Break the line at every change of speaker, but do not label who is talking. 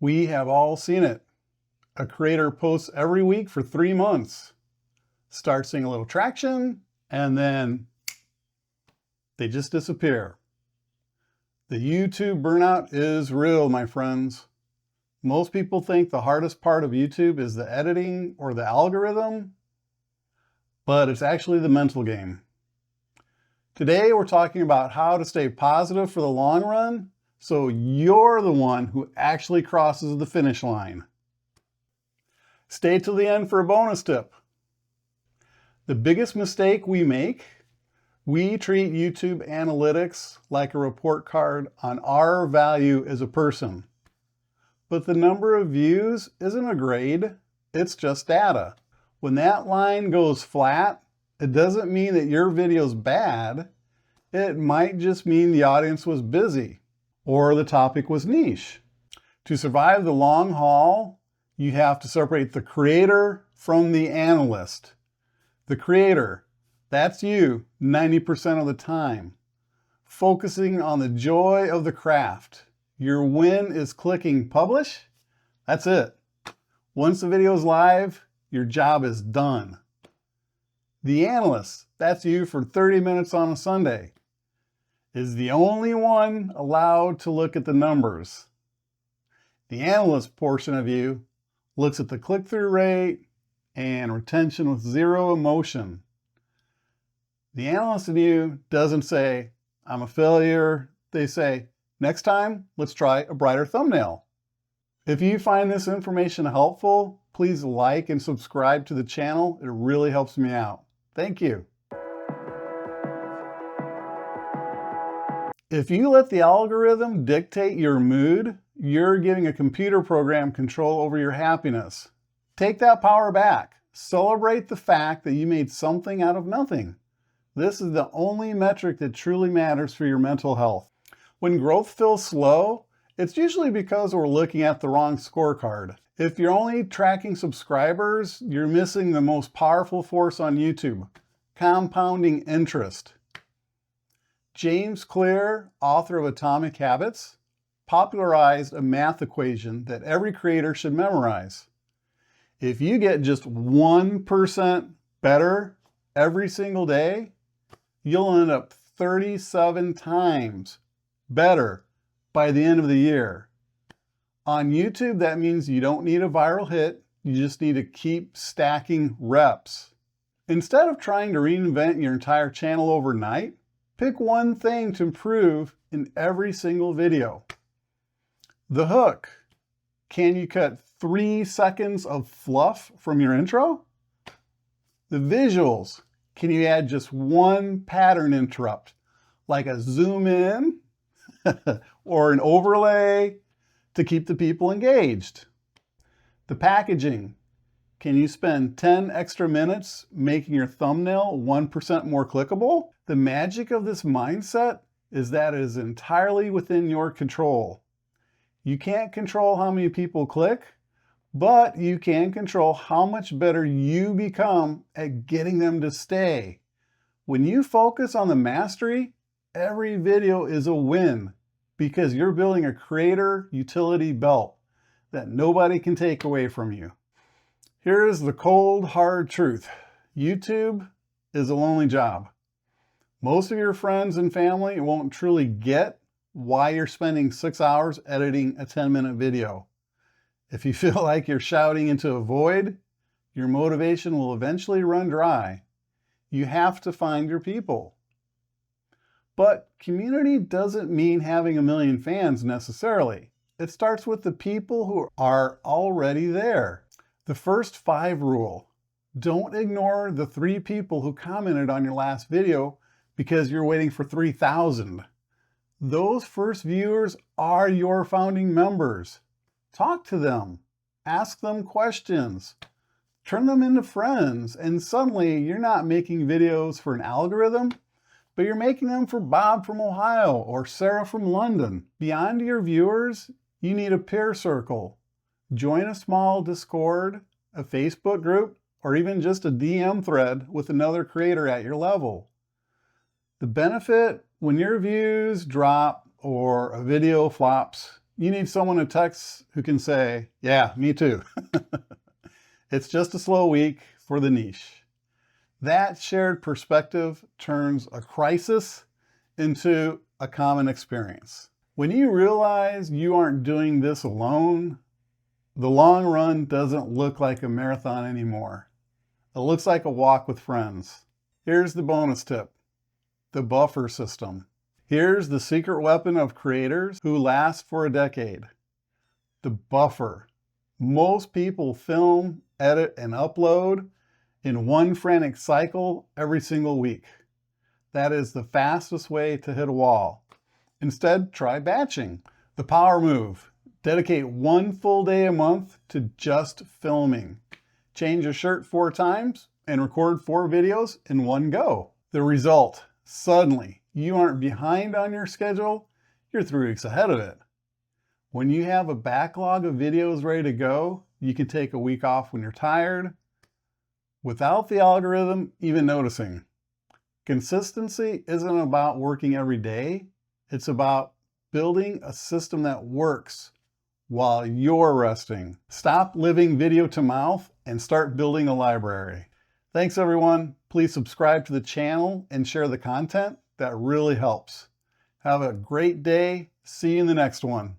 We have all seen it. A creator posts every week for 3 months, starts seeing a little traction, and then they just disappear. The YouTube burnout is real, my friends. Most people think the hardest part of YouTube is the editing or the algorithm, but it's actually the mental game. Today, we're talking about how to stay positive for the long run so you're the one who actually crosses the finish line. Stay till the end for a bonus tip. The biggest mistake we make, we treat YouTube analytics like a report card on our value as a person. But the number of views isn't a grade, it's just data. When that line goes flat, it doesn't mean that your video's bad. It might just mean the audience was busy or the topic was niche. To survive the long haul, you have to separate the creator from the analyst. The creator, that's you 90% of the time, focusing on the joy of the craft. Your win is clicking publish. That's it. Once the video is live, your job is done. The analyst, that's you for 30 minutes on a Sunday, is the only one allowed to look at the numbers. The analyst portion of you looks at the click-through rate and retention with zero emotion. The analyst in you doesn't say, I'm a failure. They say, next time, let's try a brighter thumbnail. If you find this information helpful, please like and subscribe to the channel. It really helps me out. Thank you. If you let the algorithm dictate your mood, you're giving a computer program control over your happiness. Take that power back. Celebrate the fact that you made something out of nothing. This is the only metric that truly matters for your mental health. When growth feels slow, it's usually because we're looking at the wrong scorecard. If you're only tracking subscribers, you're missing the most powerful force on YouTube, compounding interest. James Clear, author of Atomic Habits, popularized a math equation that every creator should memorize. If you get just 1% better every single day, you'll end up 37 times better by the end of the year. On YouTube, that means you don't need a viral hit, you just need to keep stacking reps. Instead of trying to reinvent your entire channel overnight, pick one thing to improve in every single video. The hook. Can you cut 3 seconds of fluff from your intro? The visuals. Can you add just one pattern interrupt, like a zoom in or an overlay to keep the people engaged? The packaging. Can you spend 10 extra minutes making your thumbnail 1% more clickable? The magic of this mindset is that it is entirely within your control. You can't control how many people click, but you can control how much better you become at getting them to stay. When you focus on the mastery, every video is a win because you're building a creator utility belt that nobody can take away from you. Here is the cold, hard truth. YouTube is a lonely job. Most of your friends and family won't truly get why you're spending 6 hours editing a 10-minute video. If you feel like you're shouting into a void, your motivation will eventually run dry. You have to find your people. But community doesn't mean having 1 million fans necessarily. It starts with the people who are already there. The first 5 rule. Don't ignore the 3 people who commented on your last video because you're waiting for 3,000. Those first viewers are your founding members. Talk to them. Ask them questions. Turn them into friends. And suddenly you're not making videos for an algorithm, but you're making them for Bob from Ohio or Sarah from London. Beyond your viewers, you need a peer circle. Join a small Discord, a Facebook group, or even just a DM thread with another creator at your level. The benefit when your views drop or a video flops You need someone to text who can say, yeah, me too. It's just a slow week for the niche. That shared perspective turns a crisis into a common experience. When you realize you aren't doing this alone, the long run doesn't look like a marathon anymore. It looks like a walk with friends. Here's the bonus tip: the buffer system. Here's the secret weapon of creators who last for a decade: the buffer. Most people film, edit, and upload in one frantic cycle every single week. That is the fastest way to hit a wall. Instead, try batching. The power move: dedicate one full day a month to just filming. Change a shirt 4 times and record 4 videos in one go. The result: suddenly, you aren't behind on your schedule, you're 3 weeks ahead of it. When you have a backlog of videos ready to go, you can take a week off when you're tired, without the algorithm even noticing. Consistency isn't about working every day, it's about building a system that works while you're resting. Stop living video to mouth and start building a library. Thanks everyone. Please subscribe to the channel and share the content. That really helps. Have a great day. See you in the next one.